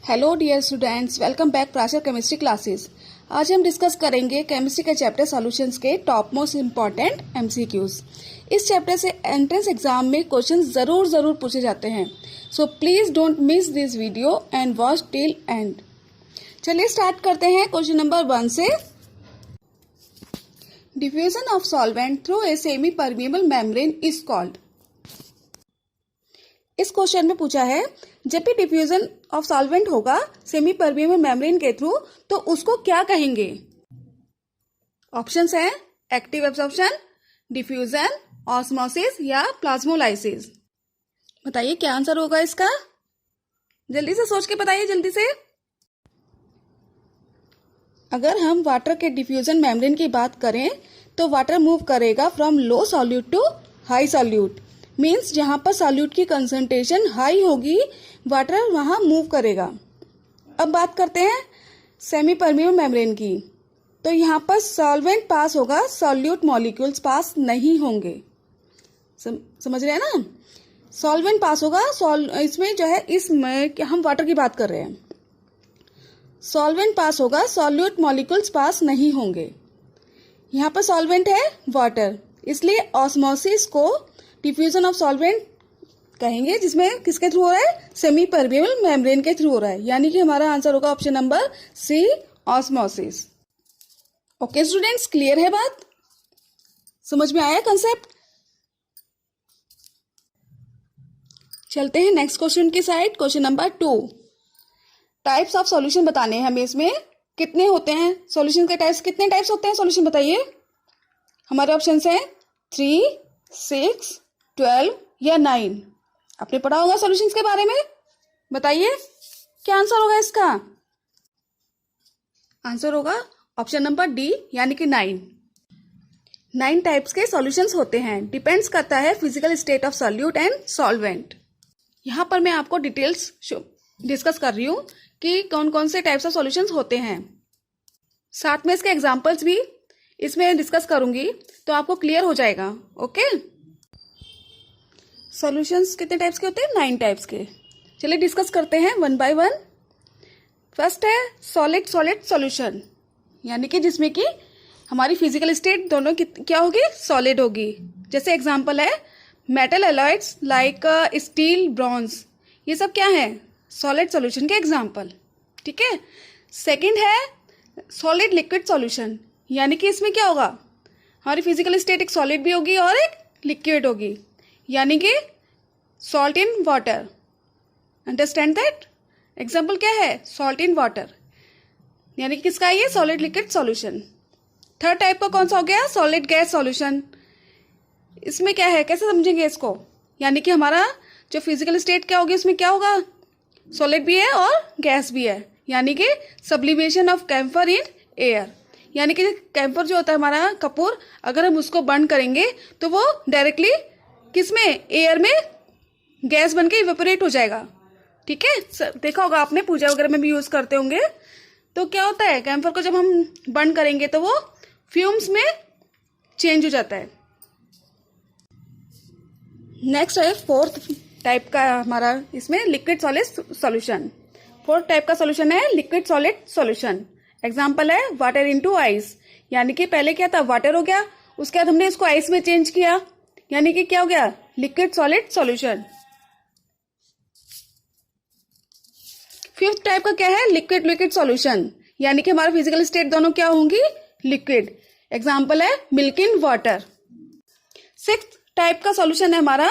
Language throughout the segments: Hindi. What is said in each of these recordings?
Hello dear students, welcome back Prachar chemistry classes. आज हम डिस्कस करेंगे केमिस्ट्री के चैप्टर सॉल्यूशंस के टॉप मोस्ट इम्पॉर्टेंट एमसीक्यूज। इस चैप्टर से एंट्रेंस एग्जाम में क्वेश्चन जरूर पूछे जाते हैं, so please don't miss this video and watch till end. चलिए स्टार्ट करते हैं क्वेश्चन नंबर 1 से। Diffusion of solvent through a semi permeable membrane is called. इस क्वेश्चन में पूछा है जब भी डिफ्यूजन ऑफ सॉल्वेंट होगा सेमी परमिएबल मेम्ब्रेन के थ्रू तो उसको क्या कहेंगे। ऑप्शंस हैं एक्टिव एब्जॉर्प्शन, डिफ्यूजन, ऑस्मोसिस या प्लाज्मोलाइसिस। बताइए क्या आंसर होगा इसका। जल्दी से सोच के बताइए, जल्दी से। अगर हम वाटर के डिफ्यूजन मेम्ब्रेन की बात करें तो वाटर मूव करेगा from low solute to high solute. Means जहां पर सॉल्यूट की कंसंट्रेशन हाई होगी वाटर वहां मूव करेगा। अब बात करते हैं सेमी परमिएबल मेम्ब्रेन की। तो यहाँ पर सॉल्वेंट पास होगा, सॉल्यूट मॉलिक्यूल्स पास नहीं होंगे। समझ रहे हैं ना। सॉल्वेंट पास होगा, इसमें जो है इसमें हम वाटर की बात कर रहे हैं। सॉल्वेंट पास होगा, सॉल्यूट मॉलिक्यूल्स पास नहीं होंगे। यहाँ पर सॉल्वेंट है वाटर, इसलिए ऑस्मोसिस को डिफ्यूजन ऑफ सॉल्वेंट कहेंगे, जिसमें किसके थ्रू हो रहा है, सेमी परमिएबल मेम्ब्रेन के थ्रू हो रहा है। यानी कि हमारा आंसर होगा option number C, osmosis. Okay students, clear है बात, समझ में आया कंसेप्ट। चलते हैं नेक्स्ट क्वेश्चन की side. Question number 2, types of solution बताने हैं हमें। इसमें कितने होते हैं सॉल्यूशन के टाइप्स, कितने टाइप्स होते हैं सॉल्यूशन बताइए। हमारे ऑप्शन हैं 3, 6, 12 या 9। आपने पढ़ा होगा सॉल्यूशंस के बारे में। बताइए क्या आंसर होगा इसका। आंसर होगा ऑप्शन नंबर डी, यानी कि 9। 9 टाइप्स के सॉल्यूशंस होते हैं। डिपेंड्स करता है physical state of solute and solvent. यहाँ पर मैं आपको डिटेल्स डिस्कस कर रही हूँ कि कौन कौन से टाइप्स ऑफ सॉल्यूशंस होते हैं। साथ में इसके एग्जाम्पल्स भी इसमें डिस्कस करूंगी तो आपको क्लियर हो जाएगा। ओके, सॉल्यूशंस कितने टाइप्स के होते हैं, 9 टाइप्स के। चलिए डिस्कस करते हैं 1 बाय 1। फर्स्ट है सॉलिड सॉलिड सॉल्यूशन, यानी कि जिसमें कि हमारी फिजिकल स्टेट दोनों क्या होगी, सॉलिड होगी। जैसे एग्जांपल है मेटल एलॉयड्स लाइक स्टील, ब्रॉन्ज, ये सब क्या है, सॉलिड सॉल्यूशन के एग्जांपल। ठीक है। सेकंड है सॉलिड लिक्विड सॉल्यूशन, यानी कि इसमें क्या होगा, हमारी फिजिकल स्टेट एक सॉलिड भी होगी और एक लिक्विड होगी, यानी कि salt in water. Understand that. Example क्या है, सॉल्ट इन वाटर, यानी कि किसका ये solid liquid solution. Third type का कौन सा हो गया, सॉलिड गैस सॉल्यूशन। इसमें क्या है, कैसे समझेंगे इसको, यानी कि हमारा जो फिजिकल स्टेट क्या होगी, उसमें क्या होगा, सॉलिड भी है और गैस भी है, यानी कि sublimation of camphor in air. यानी कि कैम्फर जो होता है हमारा कपूर, अगर हम उसको बर्न करेंगे तो वो डायरेक्टली किसमें, एयर में गैस बन के इवेपोरेट हो जाएगा। ठीक है, देखा होगा आपने, पूजा वगैरह में भी यूज करते होंगे। तो क्या होता है, कैम्फर को जब हम बर्न करेंगे तो वो फ्यूम्स में चेंज हो जाता है। नेक्स्ट है फोर्थ टाइप का हमारा इसमें liquid solid solution. Fourth type का सॉल्यूशन है लिक्विड सॉलिड सॉल्यूशन। एग्जाम्पल है वाटर इनटू आइस, यानी कि पहले क्या था, वाटर हो गया, उसके बाद हमने इसको आइस में चेंज किया, यानी कि क्या हो गया, liquid solid solution. Fifth type का क्या है, लिक्विड लिक्विड सॉल्यूशन, यानी कि हमारा फिजिकल स्टेट दोनों क्या होंगी, लिक्विड। एग्जाम्पल है milk in water. Sixth type का सॉल्यूशन है हमारा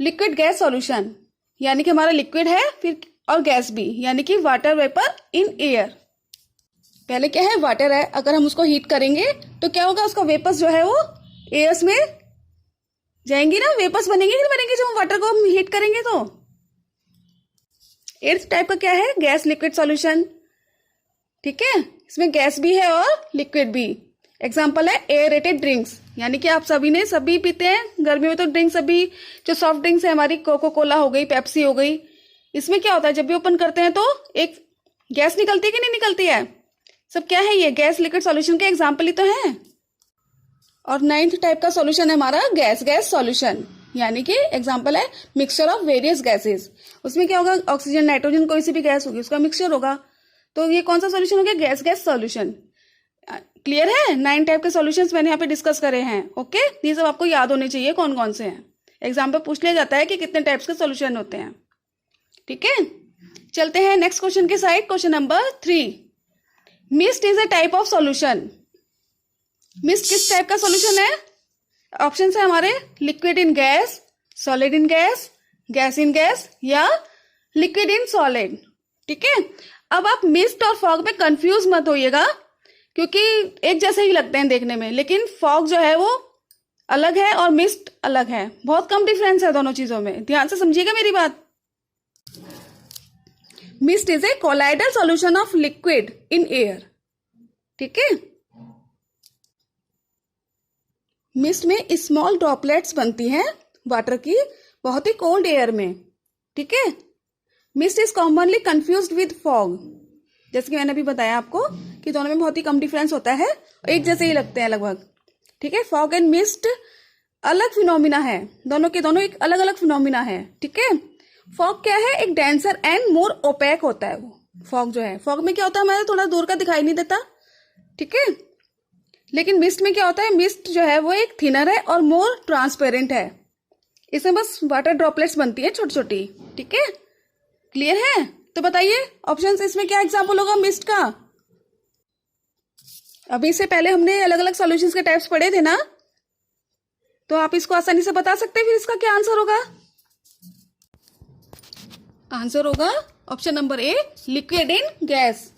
लिक्विड गैस सॉल्यूशन, यानी कि हमारा लिक्विड है फिर और गैस भी, यानी कि वाटर वेपर इन एयर। पहले क्या है, वाटर है, अगर हम उसको हीट करेंगे तो क्या होगा, उसका वेपर्स जो है वो एयर्स में जाएंगी ना, वेपर्स बनेंगे कि बनेंगे जब हम वाटर को हम हीट करेंगे तो। एट्थ टाइप का क्या है, गैस लिक्विड सॉल्यूशन। ठीक है, इसमें गैस भी है और लिक्विड भी। एग्जांपल है एयरेटेड ड्रिंक्स, यानी कि आप सभी पीते हैं गर्मी में तो ड्रिंक्स, अभी जो सॉफ्ट ड्रिंक्स है हमारी, कोको कोला हो गई, पेप्सी हो गई, इसमें क्या होता है, जब भी ओपन करते हैं तो एक गैस निकलती है कि नहीं निकलती है, सब क्या है, ये गैस लिक्विड सॉल्यूशन के एग्जाम्पल ही तो है। और 9th टाइप का सॉल्यूशन है हमारा गैस गैस सॉल्यूशन, यानी कि एग्जाम्पल है मिक्सचर ऑफ वेरियस गैसेस। उसमें क्या होगा, ऑक्सीजन नाइट्रोजन कोई सी भी गैस होगी उसका मिक्सचर होगा। तो ये कौन सा सॉल्यूशन हो गया, गैस गैस सॉल्यूशन। क्लियर है, 9 टाइप के सॉल्यूशंस मैंने यहाँ पे डिस्कस करे हैं। ओके, ये सब आपको याद होने चाहिए कौन कौन से हैं। एग्जाम पे पूछ लिया जाता है कि कितने टाइप्स के सॉल्यूशन होते हैं। ठीक है, चलते हैं नेक्स्ट क्वेश्चन के side. Question number 3, mist is a type of solution. Mist किस टाइप का सॉल्यूशन है? ऑप्शन है हमारे liquid in gas, solid in gas, gas in gas या लिक्विड इन सॉलिड। ठीक है, अब आप मिस्ट और फॉग में कंफ्यूज मत होइएगा, क्योंकि एक जैसे ही लगते हैं देखने में, लेकिन फॉग जो है वो अलग है और मिस्ट अलग है। बहुत कम डिफरेंस है दोनों चीजों में, ध्यान से समझिएगा मेरी बात। Mist is a colloidal solution of liquid in air. ठीक है, मिस्ट में स्मॉल ड्रॉपलेट्स बनती हैं वाटर की बहुत ही कोल्ड एयर में। ठीक है, mist is commonly confused with fog. जैसे कि मैंने अभी बताया आपको कि दोनों में बहुत ही कम डिफरेंस होता है, एक जैसे ही लगते हैं लगभग। ठीक है, फॉग एंड मिस्ट अलग फिनोमिना है, दोनों के दोनों एक अलग अलग फिनोमिना है। ठीक है, फॉग क्या है, एक डेंसर एंड मोर ओपेक होता है वो फॉग जो है। फॉग में क्या होता है, हमारे थोड़ा दूर का दिखाई नहीं देता। ठीक है, लेकिन मिस्ट में क्या होता है, मिस्ट जो है वो एक थिनर है और मोर ट्रांसपेरेंट है। इसमें बस वाटर ड्रॉपलेट्स बनती है छोटी छोटी। ठीक है, क्लियर है? तो बताइए ऑप्शन इसमें क्या एग्जाम्पल होगा मिस्ट का। अभी से पहले हमने अलग अलग सॉल्यूशंस के टाइप्स पढ़े थे ना, तो आप इसको आसानी से बता सकते हैं। फिर इसका क्या आंसर होगा? आंसर होगा option number A, liquid in gas.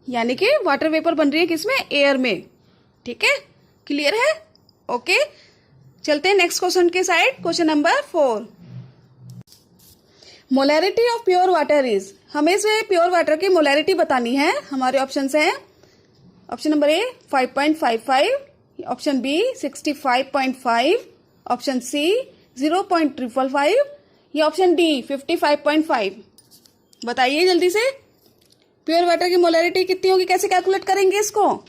यानी कि वाटर वेपर बन रही है किसमें, एयर में। ठीक है, क्लियर है? ओके, चलते हैं नेक्स्ट क्वेश्चन के side. Question number 4, molarity of pure water is. हमें से प्योर वाटर की मोलैरिटी बतानी है। हमारे ऑप्शन हैं option number A 5.55, option B 65.5, option C 0.555 या ऑप्शन डी 55.5। बताइए जल्दी से, प्योर वाटर की मोलैरिटी कितनी होगी, कैसे कैलकुलेट करेंगे इसको।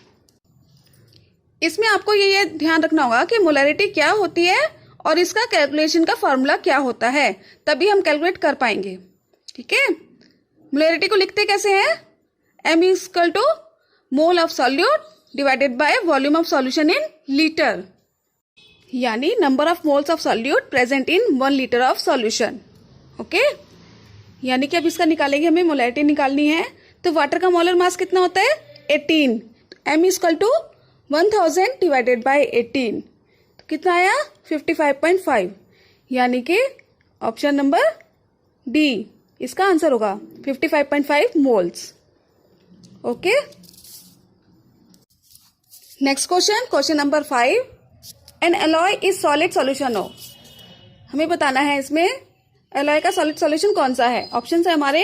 इसमें आपको ये ध्यान रखना होगा कि मोलैरिटी क्या होती है और इसका कैलकुलेशन का फॉर्मूला क्या होता है, तभी हम कैलकुलेट कर पाएंगे। ठीक है, मोलैरिटी को लिखते कैसे हैं, m equal to mole of solute divided by volume of solution in litre, यानी number of moles of solute present in 1 litre of solution. Okay, यानी कि अब इसका निकालेंगे, हमें मोलैरिटी निकालनी है। तो वाटर का मोलर मास कितना होता है, 18। m equal to 1000 divided by 18, तो कितना आया 55.5, यानी कि ऑप्शन नंबर डी इसका आंसर होगा 55.5 moles. Okay, next question, question number 5, an alloy is solid solution of. हमें बताना है इसमें एलॉय का सॉलिड सॉल्यूशन कौन सा है। ऑप्शन है हमारे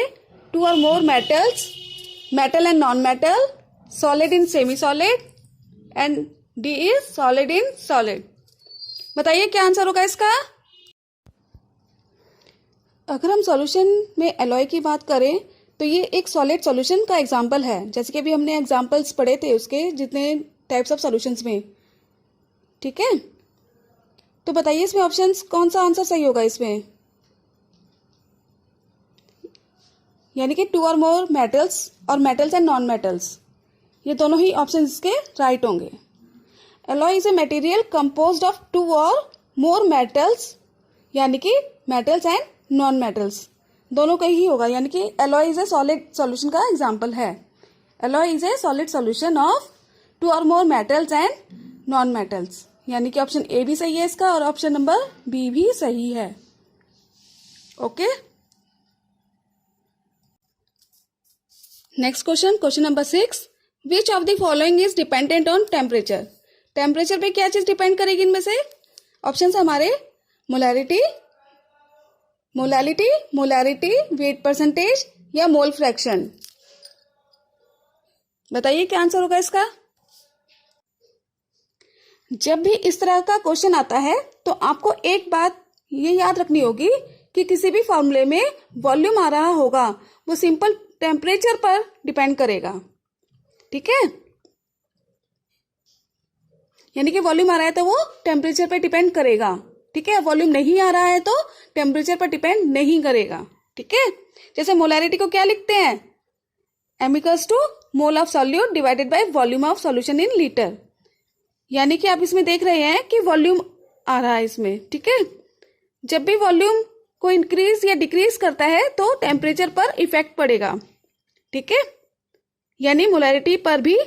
2 और मोर metals, metal and non metal, solid in semi solid and D is solid in solid. बताइए क्या आंसर होगा इसका। अगर हम सॉल्यूशन में एलॉय की बात करें तो ये एक सॉलिड सॉल्यूशन का एग्जांपल है, जैसे कि अभी हमने एग्जांपल्स पढ़े थे उसके जितने टाइप्स ऑफ सॉल्यूशंस में। ठीक है, तो बताइए इसमें ऑप्शंस कौन सा आंसर सही होगा इसमें। यानी कि 2 और मोर मेटल्स और मेटल्स एंड नॉन मेटल्स, ये दोनों ही ऑप्शन इसके राइट होंगे। Alloy is a material composed of 2 और मोर मेटल्स, यानी कि मेटल्स एंड नॉन मेटल्स दोनों का ही होगा, यानी कि alloy is a solid solution का एग्जांपल है। Alloy is a solid solution of 2 और मोर मेटल्स एंड नॉन मेटल्स, यानी कि ऑप्शन ए भी सही है इसका और ऑप्शन नंबर बी भी सही है। Okay, next question, question number 6, which of the following is dependent on temperature. Temperature पे क्या चीज डिपेंड करेगी इनमें से। ऑप्शन हमारे molarity, molality, molarity, wait percentage या मोल फ्रैक्शन। बताइए क्या आंसर होगा इसका। जब भी इस तरह का क्वेश्चन आता है तो आपको एक बात ये याद रखनी होगी कि किसी भी फॉर्मूले में वॉल्यूम आ रहा होगा वो सिंपल टेम्परेचर पर डिपेंड करेगा। ठीक है, यानी कि वॉल्यूम आ रहा है तो वो टेम्परेचर पे डिपेंड करेगा, ठीक है। वॉल्यूम नहीं आ रहा है तो टेम्परेचर पर डिपेंड नहीं करेगा, ठीक है। जैसे मोलैरिटी को क्या लिखते हैं, m equals to mole of solute divided by volume of solution in litre. यानी कि आप इसमें देख रहे हैं कि वॉल्यूम आ रहा है इसमें, ठीक है। जब भी वॉल्यूम को इंक्रीज या डिक्रीज करता है तो टेम्परेचर पर इफेक्ट पड़ेगा, ठीक है। यानी मोलैरिटी पर भी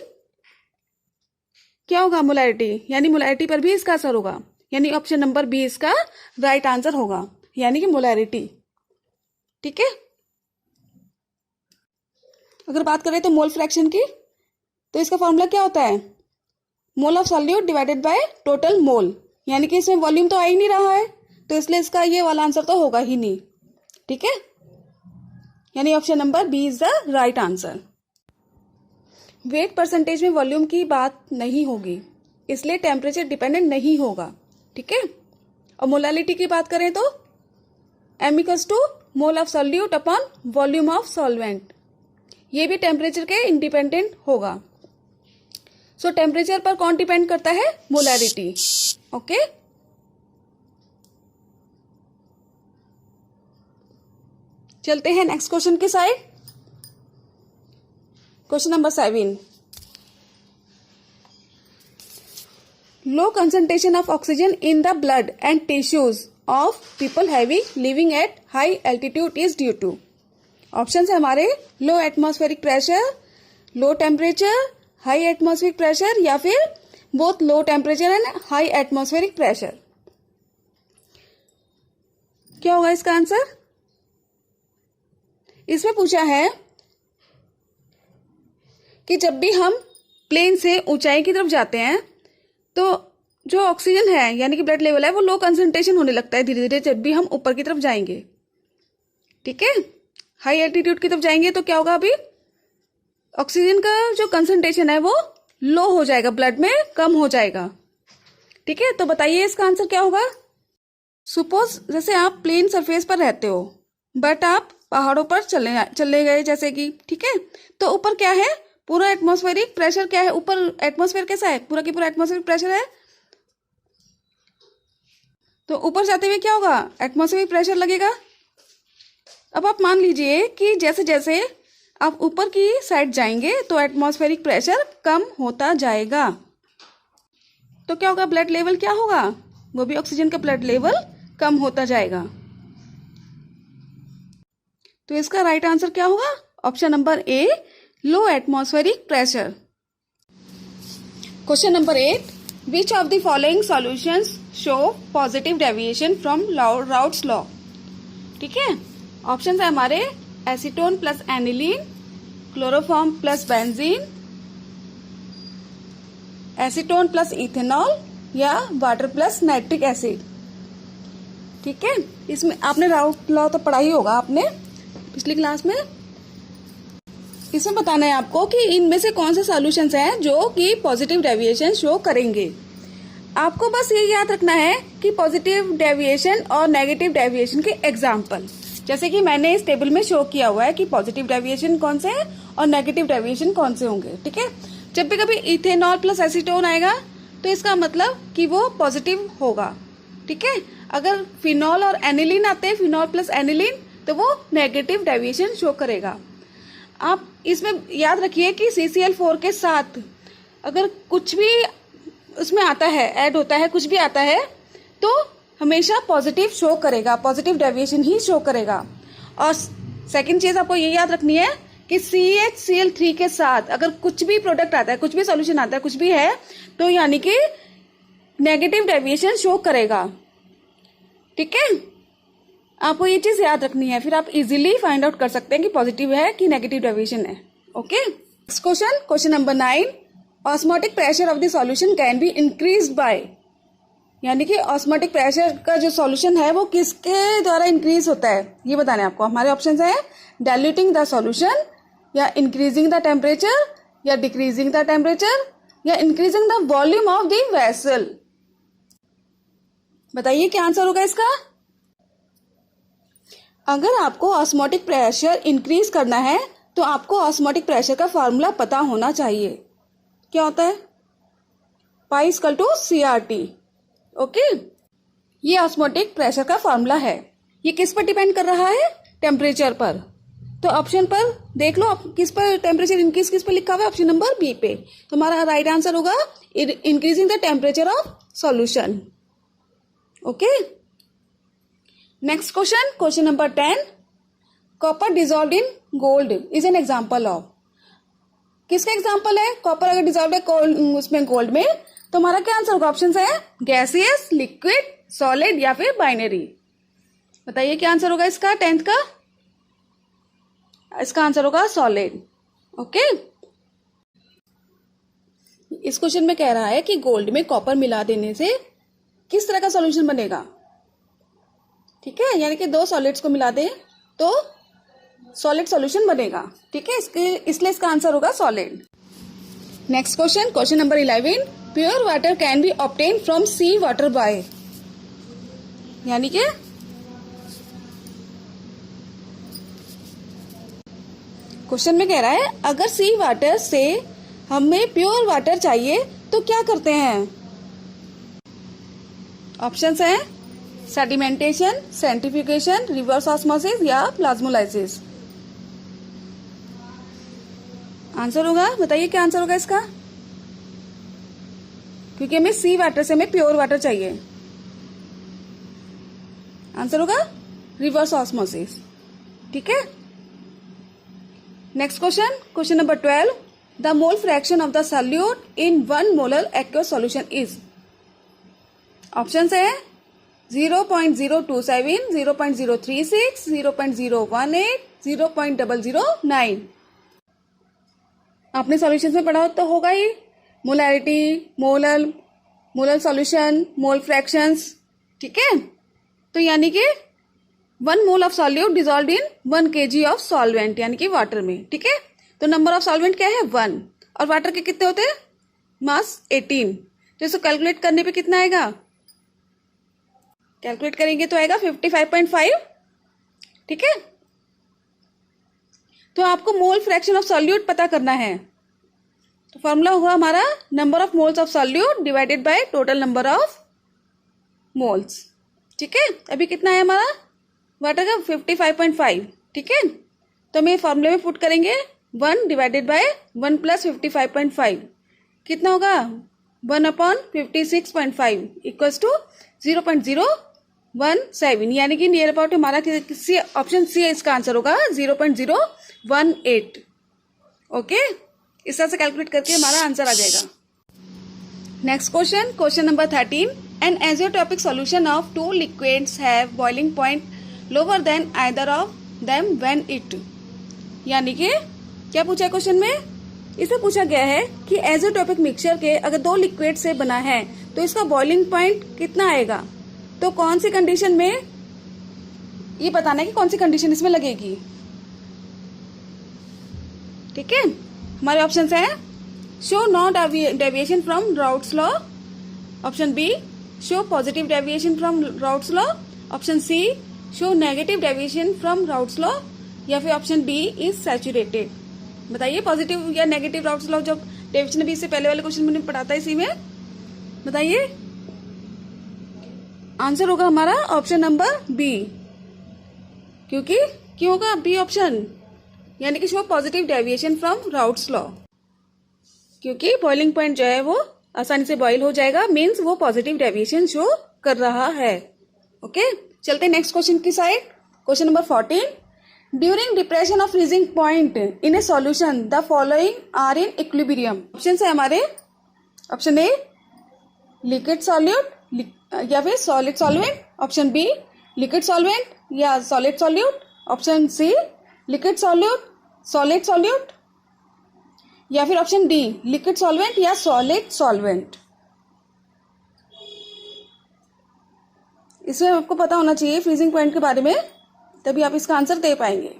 क्या होगा, मोलैरिटी यानी मोलैरिटी पर भी इसका असर होगा, यानी ऑप्शन नंबर बी इसका राइट आंसर होगा, यानी कि मोलैरिटी, ठीक है। अगर बात करें तो मोल फ्रैक्शन की, तो इसका फॉर्मूला क्या होता है, मोल of solute divided by total mole. यानी कि इसमें वॉल्यूम तो आ ही नहीं रहा है तो इसलिए इसका ये वाला आंसर तो होगा ही नहीं, ठीक है। यानी option number B is the right answer. Weight percentage में वॉल्यूम की बात नहीं होगी, इसलिए टेम्परेचर डिपेंडेंट नहीं होगा, ठीक है। और मोलालिटी की बात करें तो m equals to mole of solute upon volume of solvent, ये भी टेम्परेचर के इंडिपेंडेंट होगा। सो टेम्परेचर पर कौन डिपेंड करता है, मोलैरिटी, ओके। चलते हैं नेक्स्ट क्वेश्चन की side. Question number 7, low concentration of oxygen in the blood and tissues of people having living at high altitude is due to. Option है हमारे low atmospheric pressure, low temperature, high atmospheric pressure, या फिर both low temperature and high atmospheric pressure. क्या होगा इसका आंसर, इसमें पूछा है कि जब भी हम प्लेन से ऊंचाई की तरफ जाते हैं तो जो ऑक्सीजन है यानी कि ब्लड लेवल है वो लो कंसंट्रेशन होने लगता है धीरे धीरे जब भी हम ऊपर की तरफ जाएंगे, ठीक है। हाई एल्टीट्यूड की तरफ जाएंगे तो क्या होगा, अभी ऑक्सीजन का जो कंसंट्रेशन है वो लो हो जाएगा, ब्लड में कम हो जाएगा, ठीक है। तो बताइए इसका आंसर क्या होगा। सपोज जैसे आप प्लेन सरफेस पर रहते हो बट आप पहाड़ों पर चले गए जैसे कि, ठीक है। तो ऊपर क्या है, पूरा एटमॉस्फेरिक प्रेशर क्या है, ऊपर एटमॉस्फेयर कैसा है, पूरा की पूरा एटमॉस्फेरिक प्रेशर है। तो ऊपर जाते हुए क्या होगा, एटमॉस्फेरिक प्रेशर लगेगा। अब आप मान लीजिए कि जैसे जैसे आप ऊपर की साइड जाएंगे तो एटमॉस्फेरिक प्रेशर कम होता जाएगा, तो क्या होगा, ब्लड लेवल क्या होगा, वो भी ऑक्सीजन का ब्लड लेवल कम होता जाएगा। तो इसका राइट आंसर क्या होगा, option number A, low atmospheric pressure. Question number 8, which of the following solutions show positive deviation from Raoult's law, ठीक है। ऑप्शन है हमारे acetone plus aniline, chloroform plus benzene, acetone plus ethanol, या वाटर प्लस नाइट्रिक एसिड, ठीक है। इसमें आपने राउट लॉ तो पढ़ा ही होगा आपने पिछली क्लास में। इसमें बताना है आपको कि इनमें से कौन से सॉल्यूशंस हैं जो कि पॉजिटिव डेविएशन शो करेंगे। आपको बस ये याद रखना है कि पॉजिटिव डेविएशन और नेगेटिव डेविएशन के एग्जाम्पल, जैसे कि मैंने इस टेबल में शो किया हुआ है कि पॉजिटिव डेविएशन कौन से हैं और नेगेटिव डेविएशन कौन से होंगे, ठीक है। जब भी कभी इथेनॉल प्लस एसीटोन आएगा तो इसका मतलब कि वो पॉजिटिव होगा, ठीक है। अगर फिनॉल और एनिलीन आते हैं, फिनॉल प्लस एनिलीन, तो वो नेगेटिव डेविएशन शो करेगा। आप इसमें याद रखिए कि CCl4 के साथ अगर कुछ भी उसमें आता है, ऐड होता है, कुछ भी आता है तो हमेशा पॉजिटिव शो करेगा, पॉजिटिव डेविएशन ही शो करेगा। और सेकंड चीज आपको ये याद रखनी है कि CHCl3 के साथ अगर कुछ भी प्रोडक्ट आता है, कुछ भी सॉल्यूशन आता है, कुछ भी है, तो यानी कि नेगेटिव डेविएशन शो करेगा, ठीक है। आपको ये चीज याद रखनी है, फिर आप इजीली फाइंड आउट कर सकते हैं कि पॉजिटिव है कि नेगेटिव डेविएशन है, okay. Next question, question number 9, osmotic pressure of the solution can be increase by, यानी कि ऑस्मोटिक प्रेशर का जो सॉल्यूशन है वो किसके द्वारा इंक्रीज होता है, ये बताना है आपको। हमारे ऑप्शन है डाइल्यूटिंग द सॉल्यूशन, या इंक्रीजिंग द टेम्परेचर, या डिक्रीजिंग द टेम्परेचर, या increasing the volume of the vessel. बताइए क्या आंसर होगा इसका। अगर आपको ऑस्मोटिक प्रेशर इंक्रीज करना है तो आपको ऑस्मोटिक प्रेशर का फॉर्मूला पता होना चाहिए। क्या होता है, pi equal to CRT। Okay, ये ऑस्मोटिक प्रेशर का फॉर्मूला है। ये किस पर डिपेंड कर रहा है? टेम्परेचर पर। तो ऑप्शन पर देख लो, किस पर टेम्परेचर इंक्रीज किस पर लिखा हुआ है? ऑप्शन नंबर बी पे। तो हमारा राइट आंसर होगा increasing the temperature of solution. Okay, next question, question number 10। Copper dissolve in gold is an example of. किसका एग्जाम्पल है? कॉपर अगर डिजॉल्व है उसमें गोल्ड में, तो हमारा क्या आंसर होगा? ऑप्शन है गैसियस, लिक्विड, सॉलिड या फिर बाइनरी। बताइए क्या आंसर होगा इसका 10th का? इसका आंसर होगा सॉलिड। ओके, इस क्वेश्चन में कह रहा है कि गोल्ड में कॉपर मिला देने से किस तरह का सॉल्यूशन बनेगा। ठीक है, यानी कि दो सॉलिड्स को मिला दें तो सॉलिड सॉल्यूशन बनेगा। ठीक है, इसलिए इसका आंसर होगा solid. Next question, question number 11। Pure water can be obtain from sea water by. यानी कि क्वेश्चन में कह रहा है अगर सी वाटर से हमें प्योर वाटर चाहिए तो क्या करते हैं? ऑप्शंस हैं सेडिमेंटेशन, सेंट्रीफ्यूगेशन, रिवर्स ऑस्मोसिस या प्लाज्मोलाइसिस। आंसर होगा, बताइए क्या आंसर होगा इसका? क्योंकि हमें सी वाटर से हमें प्योर वाटर चाहिए। आंसर होगा रिवर्स ऑस्मोसिस। ठीक है, next question, question number 12। The mole fraction of the solute in 1 molar aqueous solution is. Option है 0.027, 0.036, 0.018, 0.009। आपने सॉल्यूशन में पढ़ा तो होगा ही, मोलैरिटी, मोलर सॉल्यूशन, मोल फ्रैक्शंस। ठीक है, तो यानी कि 1 मोल of solute dissolve in 1 kg of solvent, यानी कि वाटर में। ठीक है, तो नंबर ऑफ सॉल्वेंट क्या है? 1, और वाटर के कितने होते हैं? मास 18। तो इसको कैलकुलेट करने पे कितना आएगा? कैलकुलेट करेंगे तो आएगा 55.5। ठीक है, तो आपको मोल फ्रैक्शन ऑफ सॉल्यूट पता करना है। तो फॉर्मूला हुआ हमारा number of moles of solute divided by total number of moles. ठीक है, अभी कितना है हमारा वाटर का? 55.5। ठीक है, तो हम ये फॉर्मूले में पुट करेंगे 1 डिवाइडेड बाय 1 प्लस 55.5 कितना होगा? 1/56.5 इक्वल्स टू 0.017, यानी कि नियर अबाउट हमारा किसी ऑप्शन सी इसका आंसर होगा 0.018। ओके, इस तरह से कैलकुलेट करके हमारा आंसर आ जाएगा। Next question, question number 13। An azeotropic solution of 2 liquids have boiling point lower than either of them when it. यानी कि क्या पूछा है क्वेश्चन में? इसे पूछा गया है कि एजियोट्रोपिक मिक्सचर के अगर 2 लिक्विड से बना है तो इसका बॉइलिंग पॉइंट कितना आएगा। तो कौन सी कंडीशन में, ये बताना है कि कौन सी कंडीशन इसमें लगेगी। ठीक है, हमारे ऑप्शंस हैं show no deviation from Raoult's law, option B show positive deviation from Raoult's law, option C show negative deviation from Raoult's law, या फिर ऑप्शन डी इज सैचुरेटेड। बताइए पॉजिटिव या नेगेटिव राउट्स लॉ, जब डेविएशन भी इससे पहले वाले क्वेश्चन में पढ़ा था इसी में। बताइए, आंसर होगा हमारा ऑप्शन नंबर बी। क्योंकि क्यों होगा बी ऑप्शन? यानी कि show positive deviation from Raoult's law, क्योंकि बॉइलिंग पॉइंट जो है वो आसानी से बॉइल हो जाएगा, मीन्स वो पॉजिटिव डेविएशन शो कर रहा है। ओके, चलते नेक्स्ट क्वेश्चन की side. Question number 14। During depression of freezing point in a solution the following are in equilibrium. Option है हमारे, ऑप्शन ए लिक्विड सॉल्यूट या फिर solid solvent, option B liquid solvent या solid solute, option C liquid solute solid solute, या फिर ऑप्शन डी लिक्विड सॉल्वेंट या सॉलिड सॉल्वेंट। इसमें आपको पता होना चाहिए फ्रीजिंग पॉइंट के बारे में, तभी आप इसका आंसर दे पाएंगे।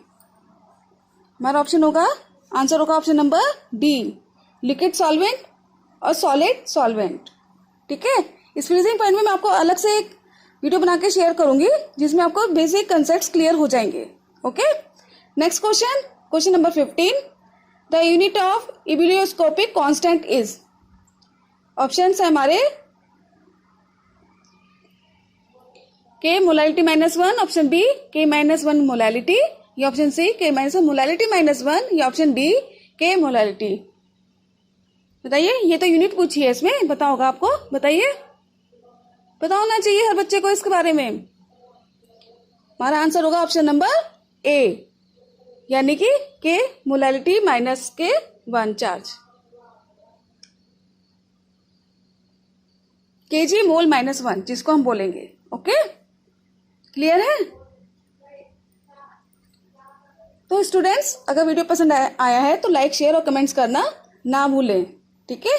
हमारा ऑप्शन होगा, आंसर होगा option number D liquid solvent और सॉलिड सॉल्वेंट। ठीक है, इस फ्रीजिंग पॉइंट में मैं आपको अलग से एक वीडियो बना के शेयर करूंगी जिसमें आपको बेसिक कंसेप्ट्स क्लियर हो जाएंगे। Okay, next question, question number 15। The unit of ebullioscopic constant is. Option है हमारे के मोलैलिटी -1, ऑप्शन बी के -1 मोलैलिटी, या ऑप्शन सी के -1 मोलैलिटी -1, या ऑप्शन डी के मोलैलिटी। बताइए, ये तो यूनिट पूछी है, इसमें पता होगा आपको, बताइए, पता होना चाहिए हर बच्चे को इसके बारे में। हमारा आंसर होगा ऑप्शन नंबर ए, यानी कि के मोलैलिटी -1 चार्ज, केजी मोल -1 जिसको हम बोलेंगे। ओके, क्लियर है? तो स्टूडेंट्स, अगर वीडियो पसंद आया है तो लाइक, शेयर और कमेंट्स करना ना भूलें, ठीक है?